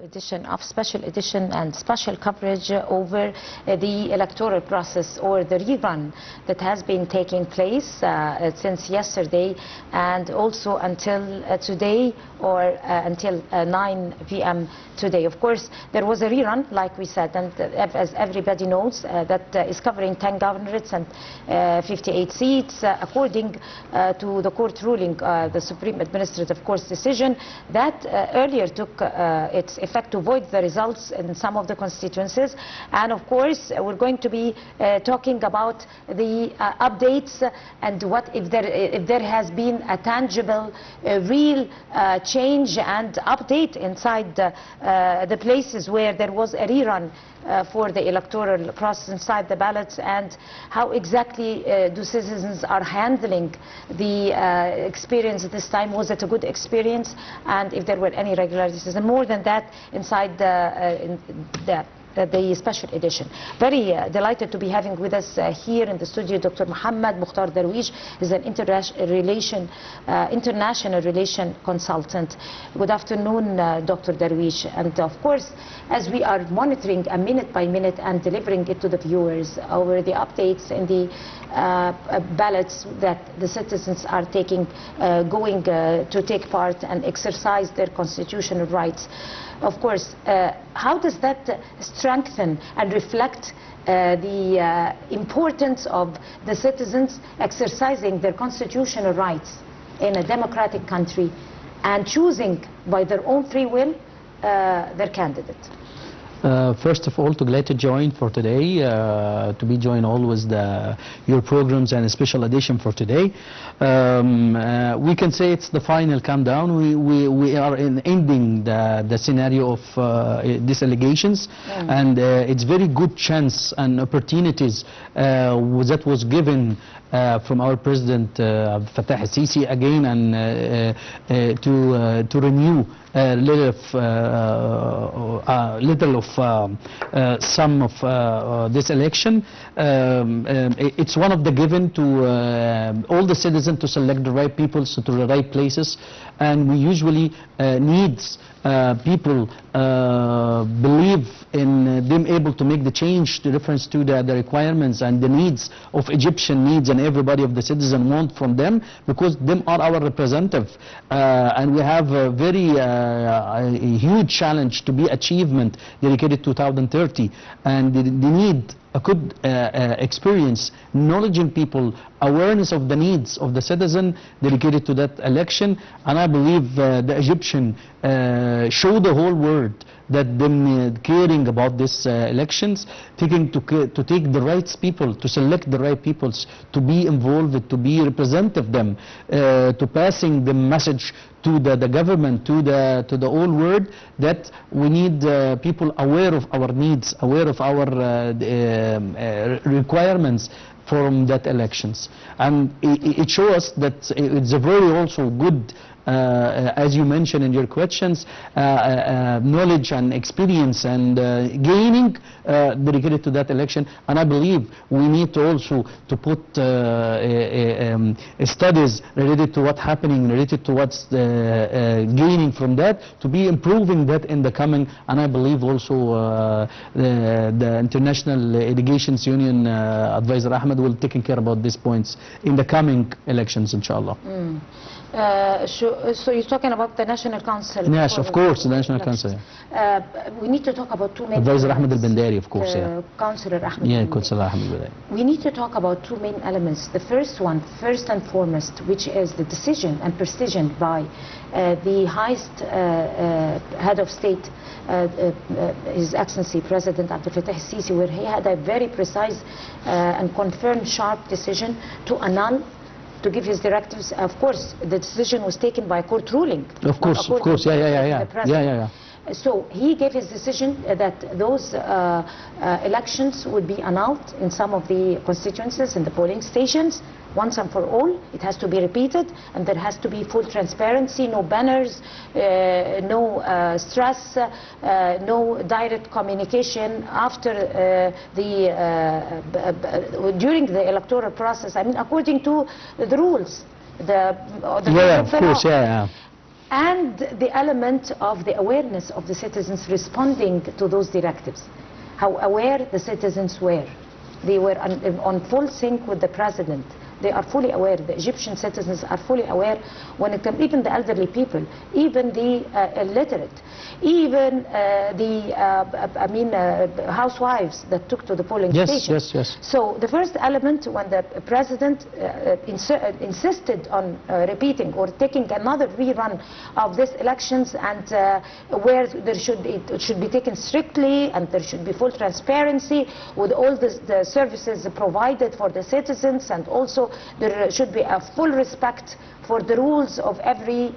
edition of special edition and special coverage over the electoral process, or the rerun that has been taking place since yesterday and also until today, or until 9 p.m. today. Of course, there was a rerun, like we said, and as everybody knows, that is covering 10 governorates and 58 seats, according to the court ruling, the Supreme Administrative Court's decision that earlier took its effect to void the results in some of the constituencies. And of course, we're going to be talking about the updates and what if there has been a tangible, real change and update inside the places where there was a rerun for the electoral process inside the ballots, and how exactly do citizens are handling the experience this time. Was it a good experience, and if there were any irregularities, and more than that, inside the special edition. Very delighted to be having with us here in the studio Dr. Mohamed Mokhtar Darwish. Is an international relation consultant. Good afternoon, Dr. Darwish. And of course, as we are monitoring a minute by minute and delivering it to the viewers over the updates in the ballots that the citizens are taking, going to take part and exercise their constitutional rights. Of course, how does that strengthen and reflect the importance of the citizens exercising their constitutional rights in a democratic country and choosing by their own free will their candidate? First of all, glad to join for today, to be joined always your programs and a special edition for today. We can say it's the final countdown. We are ending the scenario of these allegations, and it's very good chance and opportunities that was given from our President Fattah al-Sisi again, and to renew little of some of this election. It's one of the given to all the citizens to select the right people, so to the right places, and we usually needs people believe in them able to make the change, the reference to the requirements and the needs of Egyptian needs, and everybody of the citizen want from them, because them are our representative, and we have a very a huge challenge to be achievement dedicated to 2030, and they need a good experience, knowledge in people, awareness of the needs of the citizen dedicated to that election. And I believe the Egyptian show the whole world that them caring about these elections, to take the right people, to select the right peoples, to be involved, to be representative them, to passing the message to the government, to the whole world, that we need people aware of our needs, aware of our requirements from that elections. And it shows us that it's a very also good, as you mentioned in your questions, knowledge and experience and gaining dedicated to that election. And I believe we need to also to put studies related to what's happening, related to what's gaining from that, to be improving that in the coming. And I believe also the International Delegations Union Advisor Ahmed will take care about these points in the coming elections, inshallah. So you're talking about the National Council? Yes, of course, the National Council. We need to talk about two main Advisor elements. Ahmed al-Bandari, of course, Councillor Ahmed. Yeah, Councillor Ahmed al-Bandari. We need to talk about two main elements. The first one, first and foremost, which is the decision and precision by the highest head of state, His Excellency President Abdel Fattah al-Sisi, where he had a very precise and confirmed sharp decision to annul, to give his directives. Of course, the decision was taken by a court ruling. Of course, yeah. So he gave his decision that those elections would be annulled in some of the constituencies and the polling stations, once and for all. It has to be repeated, and there has to be full transparency, no banners, no stress, no direct communication after during the electoral process. I mean, according to the rules, of course, and the element of the awareness of the citizens responding to those directives. How aware the citizens were. They were on full sync with the president. They are fully aware. The Egyptian citizens are fully aware when it comes, even the elderly people, even the illiterate, even housewives that took to the polling station. Yes. So the first element, when the president insisted on repeating or taking another rerun of these elections, and where it should be taken strictly, and there should be full transparency with all the services provided for the citizens, and also there should be a full respect for the rules of every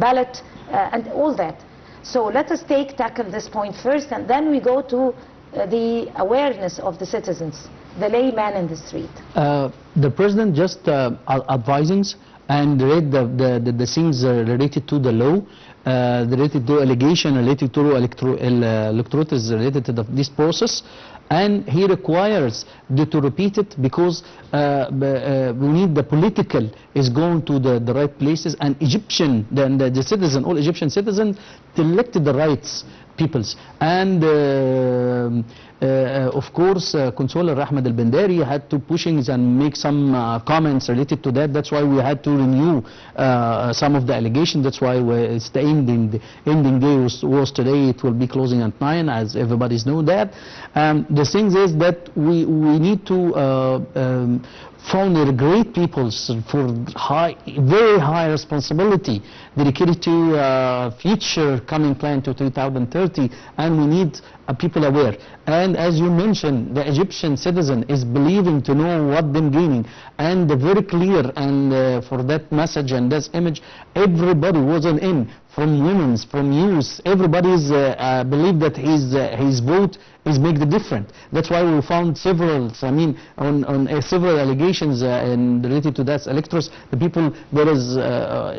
ballot and all that. So let us tackle this point first, and then we go to the awareness of the citizens, the layman in the street. The president just advising and read the things related to the law, related to allegation, related to electorate is related to this process, and he requires to repeat it because we need the political is going to the right places, and Egyptian, the citizen, all Egyptian citizens elected the rights peoples. And of course, Consular Ahmed al-Bandari had to pushing and make some comments related to that. That's why we had to renew some of the allegations. That's why it's the ending day was today. It will be closing at 9, as everybody's know that. The thing is that we need to found great peoples for very high responsibility dedicated to future coming plan to 2030, and we need people aware. And as you mentioned, the Egyptian citizen is believing to know what they're gaining, and very clear, and for that message and that image, everybody wasn't in, from women, from youth, everybody's believe that his vote is make the difference. That's why we found several, on several allegations related to that electors, the people that is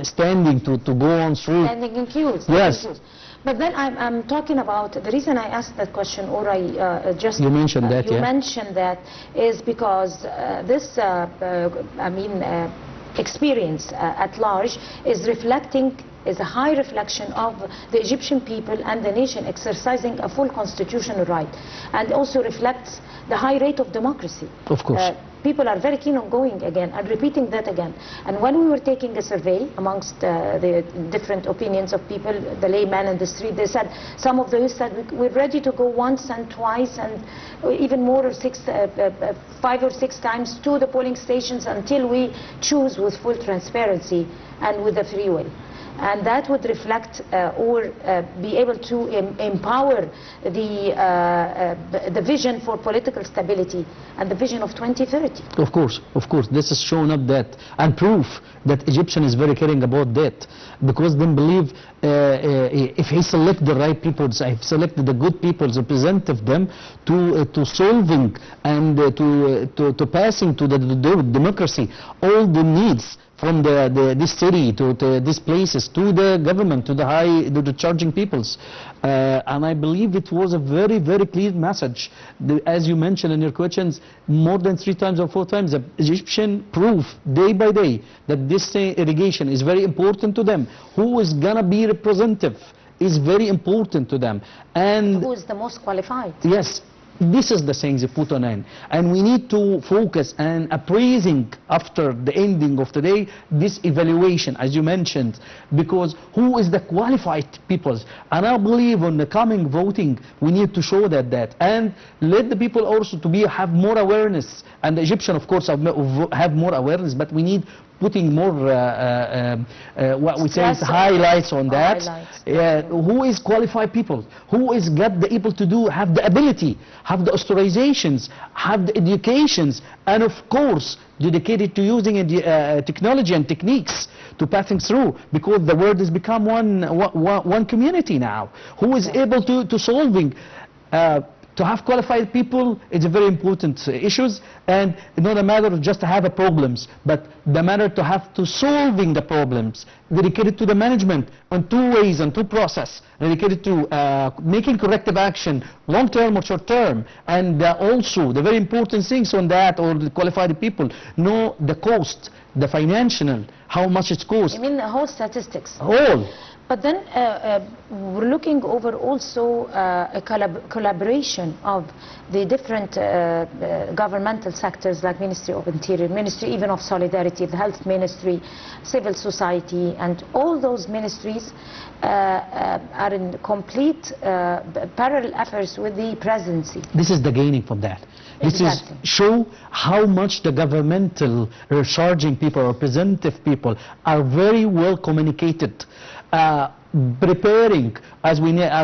standing to go on through. Standing in queues. Yes. But then I'm talking about, the reason I asked that question, or I just... You mentioned that, You mentioned that is because this, experience at large is a high reflection of the Egyptian people and the nation exercising a full constitutional right, and also reflects the high rate of democracy. Of course. People are very keen on going again and repeating that again. And when we were taking a survey amongst the different opinions of people, the layman in the street, they said, some of the youth said, we're ready to go once and twice and even more, 5 or 6 times to the polling stations until we choose with full transparency and with a free will. And that would reflect or be able to empower the vision for political stability and the vision of 2030. Of course, this is showing up that, and proof that Egyptian is very caring about that, because they believe if he select the right people, if selected the good people, representative them to solving and to passing to the democracy all the needs from this city to these places, to the government, to the charging peoples. And I believe it was a very, very clear message. As you mentioned in your questions, more than 3 times or 4 times, the Egyptian proof day by day that this irrigation is very important to them. Who is going to be representative is very important to them. And who is the most qualified? Yes. This is the things they put on in, and we need to focus on appraising after the ending of the day this evaluation, as you mentioned, because who is the qualified peoples. And I believe on the coming voting we need to show that and let the people also to have more awareness, and the Egyptian of course have more awareness, but we need putting more what we say is highlights on that. Who is qualified people, who is got the able to do, have the ability, have the authorizations, have the educations, and of course dedicated to using technology and techniques to passing through, because the world has become one community now, who is able to solving. To have qualified people, it's a very important issues, and not a matter of just to have problems, but the matter to have to solving the problems, dedicated to the management on two ways and two process dedicated to making corrective action, long term or short term, and also the very important things on that, or the qualified people know the cost, the financial, how much it costs. I mean the whole statistics. All. But then we're looking over also a collaboration of the different governmental sectors like Ministry of Interior, Ministry even of Solidarity, the Health Ministry, Civil Society, and all those ministries are in complete parallel efforts with the presidency. This is the gaining from that. This Exactly. is show how much the governmental recharging people, representative people are very well communicated. Preparing, as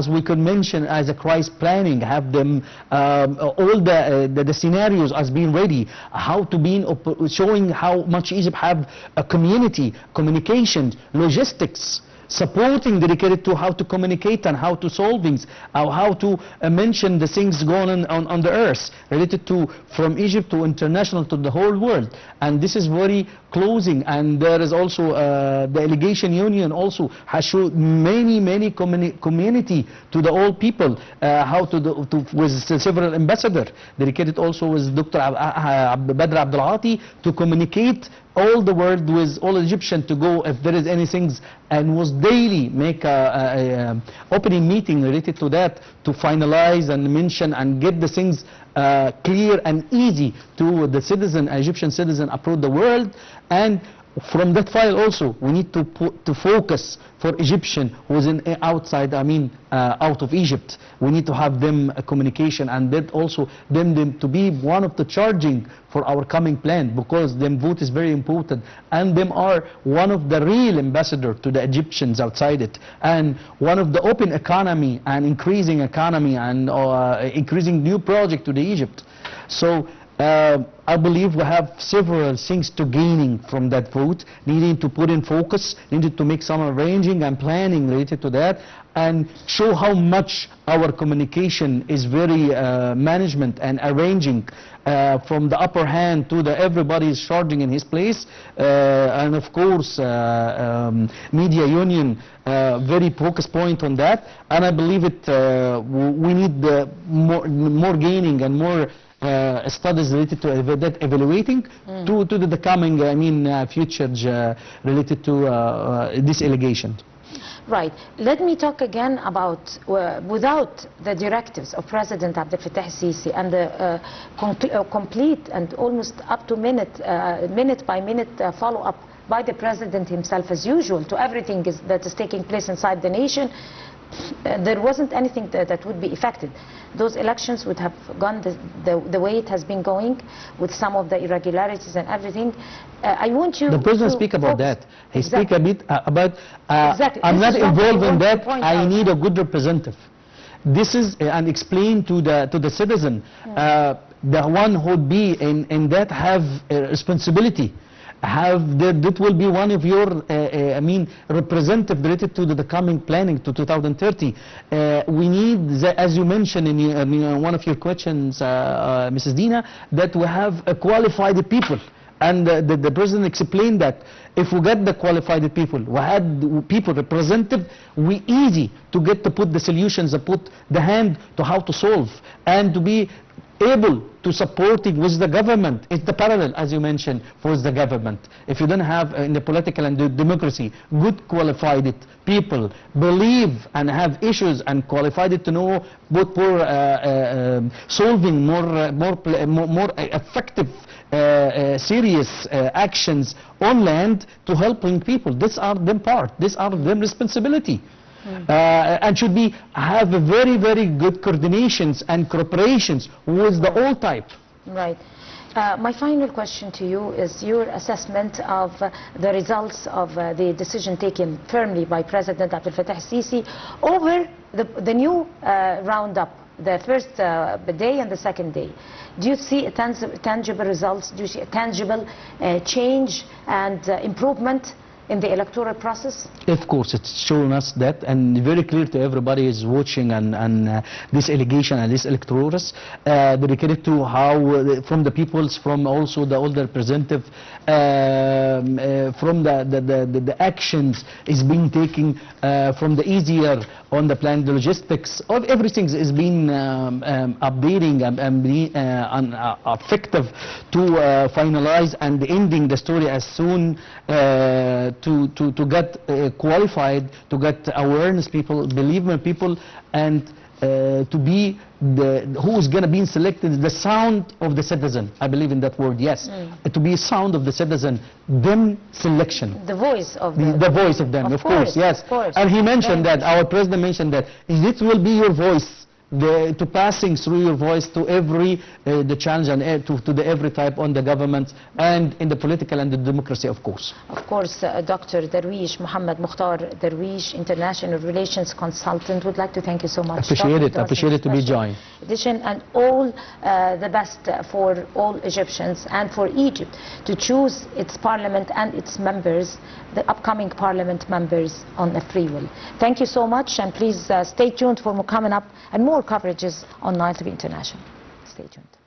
we could mention, as a crisis planning, have them all the scenarios as being ready, how to be showing how much Egypt have a community, communication, logistics, supporting dedicated to how to communicate and how to solve things, how to mention the things going on the earth, related to from Egypt to international to the whole world. And this is very closing, and there is also the Delegation Union also has showed many community to the all people, how to with several ambassadors dedicated also with Dr. Badr Abdul Ati to communicate all the world with all Egyptians to go if there is anything, and was daily make a opening meeting related to that to finalize and mention and get the things clear and easy to the citizen, Egyptian citizen abroad the world. And from that file also we need to focus for Egyptian who's outside, out of Egypt. We need to have them a communication, and that also them to be one of the charging for our coming plan, because them vote is very important, and them are one of the real ambassador to the Egyptians outside it, and one of the open economy and increasing economy and increasing new project to the Egypt. So I believe we have several things to gaining from that vote, needing to put in focus, needed to make some arranging and planning related to that, and show how much our communication is very management and arranging from the upper hand to the everybody is charging in his place, and of course media union very focus point on that. And I believe it we need more gaining and more studies related to that evaluating to the coming future related to this allegation. Right. Let me talk again about without the directives of President Abdel Fattah al-Sisi and the complete and almost up to minute by minute follow-up by the President himself, as usual, to everything that is taking place inside the nation, there wasn't anything that would be effective. Those elections would have gone the way it has been going, with some of the irregularities and everything. I want you. The President speak about that. He speak a bit about. I'm not involved in that. I need a good representative. This is and explain to the citizen, the one who would be in that have responsibility. That will be one of your representative related to the coming planning to 2030. We need, as you mentioned in one of your questions, Mrs. Dina, that we have qualified people. And the President explained that if we get the qualified people, we had people representative, we easy to get to put the solutions, to put the hand to how to solve, and to be able to supporting with the government. It's the parallel, as you mentioned, for the government. If you don't have in the political and the democracy good qualified people, believe and have issues and qualified to know both for solving more effective serious actions on land to helping people. These are them part. These are them responsibility. And should be have a very good coordinations and cooperations with the all type. Right. My final question to you is your assessment of the results of the decision taken firmly by President Abdel Fattah al-Sisi over the new roundup, the first day and the second day. Do you see a tangible results? Do you see a tangible change and improvement in the electoral process? Of course, it's shown us that, and very clear to everybody is watching and this allegation and this electorals dedicated to how from the peoples, from also the older representative, from the actions is being taken, from the easier on the plan, the logistics of everything is being updating and being effective to finalize and ending the story as soon to get qualified, to get awareness people, believement people, and to be who is going to be selected, the sound of the citizen. I believe in that word, yes. To be sound of the citizen, them selection. The voice of the voice of them, of course, yes. Of course. And he mentioned that, our president mentioned that, it will be your voice, to passing through your voice to every the challenge and to the every type on the government and in the political and the democracy, of course. Of course, Dr. Darwish, Mohamed Mokhtar Darwish, International Relations Consultant, would like to thank you so much. Appreciate it to be joined. Edition, and all the best for all Egyptians and for Egypt to choose its parliament and its members, the upcoming parliament members, on a free will. Thank you so much, and please stay tuned for more coming up and more coverages on Nile TV International. Stay tuned.